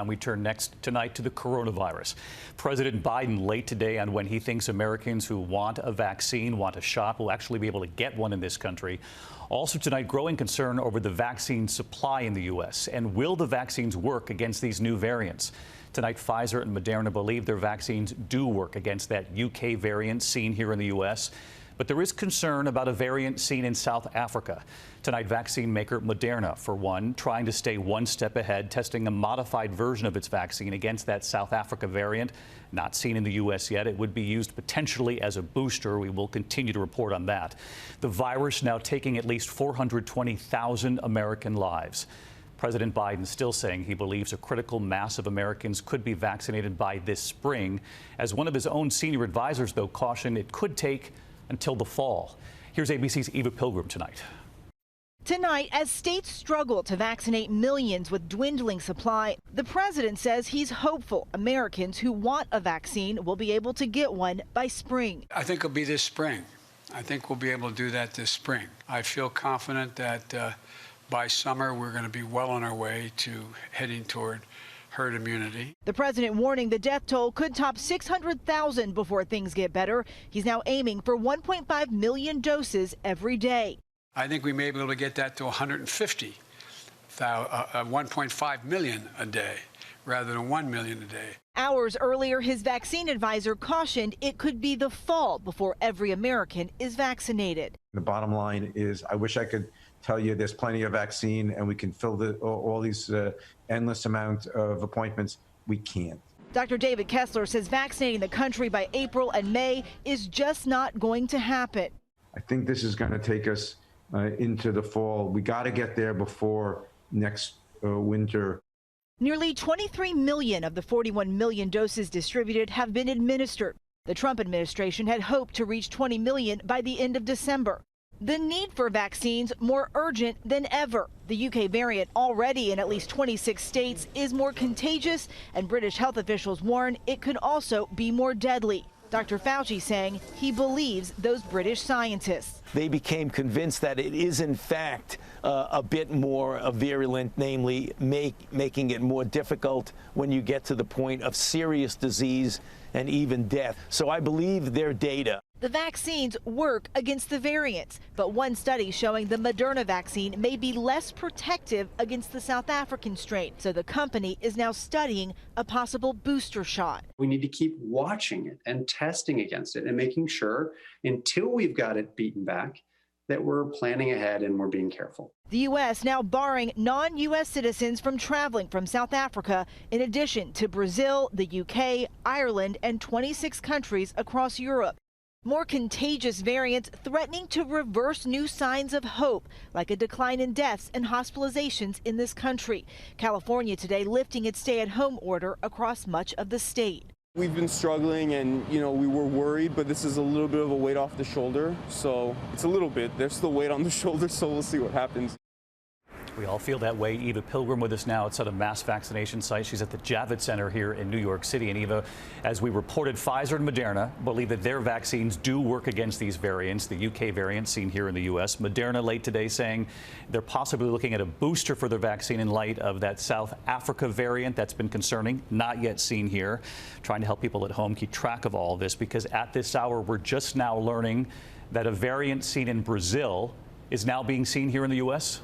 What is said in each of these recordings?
And we turn next tonight to the coronavirus. President Biden late today on when he thinks Americans who want a vaccine, want a shot, will actually be able to get one in this country. Also tonight, growing concern over the vaccine supply in the U.S. and will the vaccines work against these new variants? Tonight, Pfizer and Moderna believe their vaccines do work against that UK variant seen here in the U.S., but there is concern about a variant seen in South Africa. Tonight, vaccine maker Moderna, for one, trying to stay one step ahead, testing a modified version of its vaccine against that South Africa variant. Not seen in the U.S. yet. It would be used potentially as a booster. We will continue to report on that. The virus now taking at least 420,000 American lives. President Biden still saying he believes a critical mass of Americans could be vaccinated by this spring. As one of his own senior advisors, though, cautioned it could take until the fall. Here's ABC's Eva Pilgrim tonight. Tonight, as states struggle to vaccinate millions with dwindling supply, the president says he's hopeful Americans who want a vaccine will be able to get one by spring. I think it'll be this spring. I think we'll be able to do that this spring. I feel confident that by summer we're going to be well on our way to heading toward herd immunity. The president warning the death toll could top 600,000 before things get better. He's now aiming for 1.5 million doses every day. I think we may be able to get that to 1.5 million a day rather than 1 million a day. Hours earlier, his vaccine advisor cautioned it could be the fall before every American is vaccinated. The bottom line is I wish I could tell you there's plenty of vaccine and we can fill all these endless amount of appointments. We can't. Dr. David Kessler says vaccinating the country by April and May is just not going to happen. I think this is going to take us into the fall. We got to get there before next winter. Nearly 23 million of the 41 million doses distributed have been administered. The Trump administration had hoped to reach 20 million by the end of December. The need for vaccines more urgent than ever. The UK variant, already in at least 26 states, is more contagious, and British health officials warn it could also be more deadly. Dr. Fauci saying he believes those British scientists. They became convinced that it is, in fact, a bit more virulent, namely making it more difficult when you get to the point of serious disease and even death. So I believe their data. The vaccines work against the variants, but one study showing the Moderna vaccine may be less protective against the South African strain. So the company is now studying a possible booster shot. We need to keep watching it and testing against it and making sure until we've got it beaten back that we're planning ahead and we're being careful. The U.S. now barring non-U.S. citizens from traveling from South Africa, in addition to Brazil, the UK, Ireland, and 26 countries across Europe. More contagious variants threatening to reverse new signs of hope, like a decline in deaths and hospitalizations in this country. California today lifting its stay-at-home order across much of the state. We've been struggling and, we were worried, but this is a little bit of a weight off the shoulder. So it's a little bit. There's still weight on the shoulder, so we'll see what happens. We all feel that way. Eva Pilgrim with us now outside a mass vaccination site. She's at the Javits Center here in New York City. And Eva, as we reported, Pfizer and Moderna believe that their vaccines do work against these variants, the UK variant seen here in the U.S. Moderna late today saying they're possibly looking at a booster for their vaccine in light of that South Africa variant that's been concerning, not yet seen here. Trying to help people at home keep track of all of this, because at this hour, we're just now learning that a variant seen in Brazil is now being seen here in the U.S.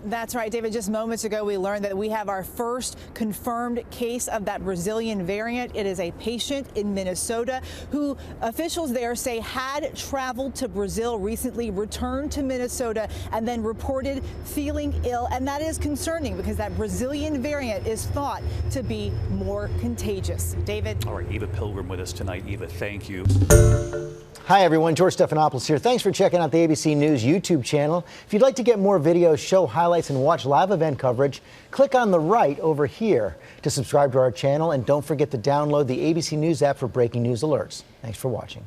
That's right, David. Just moments ago, we learned that we have our first confirmed case of that Brazilian variant. It is a patient in Minnesota who officials there say had traveled to Brazil recently, returned to Minnesota, and then reported feeling ill. And that is concerning because that Brazilian variant is thought to be more contagious. David. All right, Eva Pilgrim with us tonight. Eva, thank you. Hi, everyone. George Stephanopoulos here. Thanks for checking out the ABC News YouTube channel. If you'd like to get more videos, show highlights, and watch live event coverage, click on the right over here to subscribe to our channel. And don't forget to download the ABC News app for breaking news alerts. Thanks for watching.